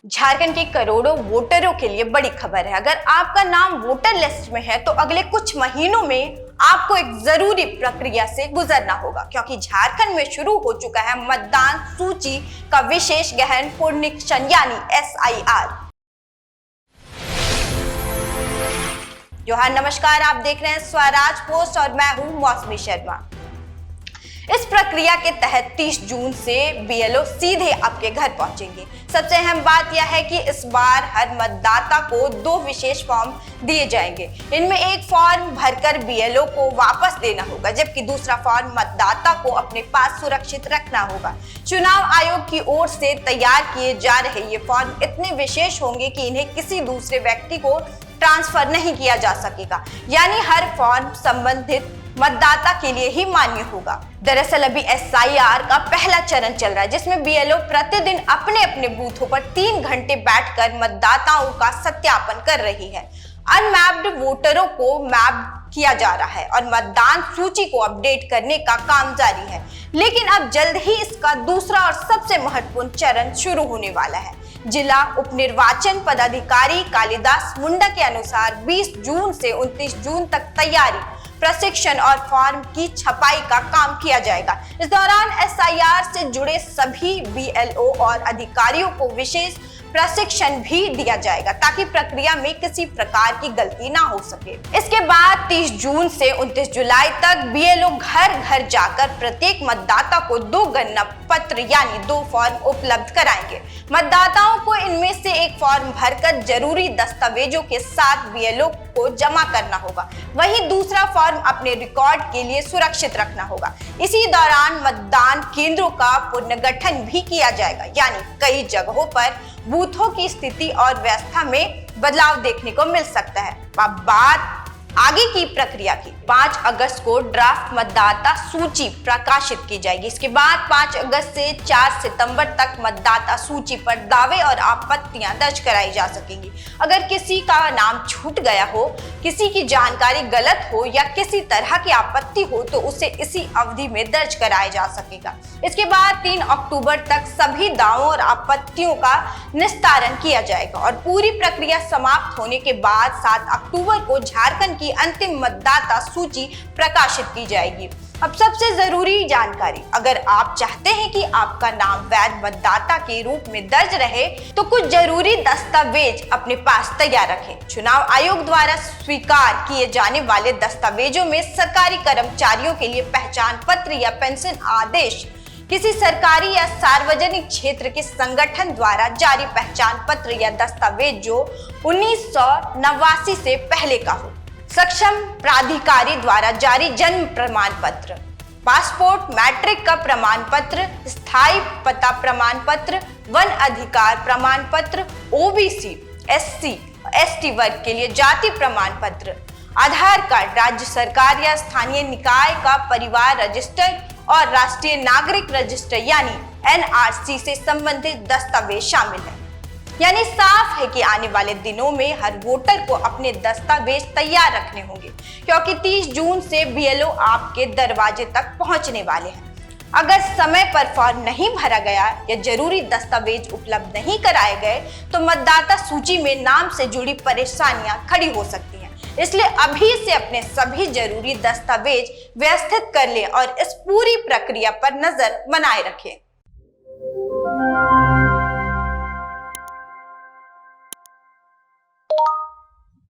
झारखंड के करोड़ों वोटरों के लिए बड़ी खबर है। अगर आपका नाम वोटर लिस्ट में है तो अगले कुछ महीनों में आपको एक जरूरी प्रक्रिया से गुजरना होगा, क्योंकि झारखंड में शुरू हो चुका है मतदान सूची का विशेष गहन पुनरीक्षण यानी SIR। जोहार, नमस्कार, आप देख रहे हैं स्वराज पोस्ट और मैं हूं मौसमी शर्मा। इस प्रक्रिया के तहत 30 जून से BLO सीधे आपके घर पहुंचेंगे। सबसे अहम बात यह है कि इस बार हर मतदाता को 2 विशेष फॉर्म दिए जाएंगे। इनमें एक फॉर्म भरकर BLO को वापस देना होगा, जबकि दूसरा फॉर्म मतदाता को अपने पास सुरक्षित रखना होगा। चुनाव आयोग की ओर से तैयार किए जा रहे ये फॉर्म इतने विशेष होंगे कि इन्हें किसी दूसरे व्यक्ति को ट्रांसफर नहीं किया जा सकेगा, यानी हर फॉर्म संबंधित मतदाता के लिए ही मान्य होगा। दरअसल अभी SIR का पहला चरण चल रहा है, जिसमें BLO प्रतिदिन अपने अपने बूथों पर 3 घंटे बैठकर मतदाताओं का सत्यापन कर रही है। अनमैप्ड वोटरों को मैप किया जा रहा है और मतदान सूची को अपडेट करने का काम जारी है। लेकिन अब जल्द ही इसका दूसरा और सबसे महत्वपूर्ण चरण शुरू होने वाला है। जिला उप निर्वाचन पदाधिकारी कालिदास मुंडा के अनुसार 20 जून से 29 जून तक तैयारी, प्रशिक्षण और फॉर्म की छपाई का काम किया जाएगा। इस दौरान SIR से जुड़े सभी BLO और अधिकारियों को विशेष प्रशिक्षण भी दिया जाएगा, ताकि प्रक्रिया में किसी प्रकार की गलती ना हो सके। इसके बाद 30 जून से 29 जुलाई तक BLO घर घर जाकर प्रत्येक मतदाता को 2 गणना पत्र यानी 2 फॉर्म उपलब्ध कराएंगे। मतदाताओं को इनमें से एक फॉर्म भरकर जरूरी दस्तावेजों के साथ BLO को जमा करना होगा, वहीं दूसरा फॉर्म अपने रिकॉर्ड के लिए सुरक्षित रखना होगा। इसी दौरान मतदान केंद्रों का पुनर्गठन भी किया जाएगा, यानी कई जगहों पर बूथों की स्थिति और व्यवस्था में बदलाव देखने को मिल सकता है। अब बात आगे की प्रक्रिया की। 5 अगस्त को ड्राफ्ट मतदाता सूची प्रकाशित की जाएगी। इसके बाद 5 अगस्त से 4 सितंबर तक मतदाता सूची पर दावे और आपत्तियां दर्ज कराई जा सकेंगी। अगर किसी का नाम छूट गया हो, किसी की जानकारी गलत हो या किसी तरह की आपत्ति हो तो उसे इसी अवधि में दर्ज कराया जा सकेगा। इसके बाद 3 अक्टूबर तक सभी दावों और आपत्तियों का निस्तारण किया जाएगा और पूरी प्रक्रिया समाप्त होने के बाद 7 अक्टूबर को झारखंड की अंतिम मतदाता सूची प्रकाशित की जाएगी। अब सबसे जरूरी जानकारी, अगर आप चाहते हैं कि आपका नाम वैध मतदाता के रूप में दर्ज रहे तो कुछ जरूरी दस्तावेज अपने पास तैयार रखें। चुनाव आयोग द्वारा स्वीकार किए जाने वाले दस्तावेजों में सरकारी कर्मचारियों के लिए पहचान पत्र या पेंशन आदेश, किसी सरकारी या सार्वजनिक क्षेत्र के संगठन द्वारा जारी पहचान पत्र या दस्तावेज जो 1989 से पहले का हो, सक्षम प्राधिकारी द्वारा जारी जन्म प्रमाण पत्र, पासपोर्ट, मैट्रिक का प्रमाण पत्र, स्थायी पता प्रमाण पत्र, वन अधिकार प्रमाण पत्र, OBC, SC, ST वर्ग के लिए जाति प्रमाण पत्र, आधार कार्ड, राज्य सरकार या स्थानीय निकाय का परिवार रजिस्टर और राष्ट्रीय नागरिक रजिस्टर यानी NRC से संबंधित दस्तावेज शामिल है। यानी साफ है कि आने वाले दिनों में हर वोटर को अपने दस्तावेज तैयार रखने होंगे, क्योंकि 30 जून से BLO आपके दरवाजे तक पहुंचने वाले हैं। अगर समय पर फॉर्म नहीं भरा गया या जरूरी दस्तावेज उपलब्ध नहीं कराए गए तो मतदाता सूची में नाम से जुड़ी परेशानियां खड़ी हो सकती हैं। इसलिए अभी से अपने सभी जरूरी दस्तावेज व्यवस्थित कर लें और इस पूरी प्रक्रिया पर नजर बनाए रखें।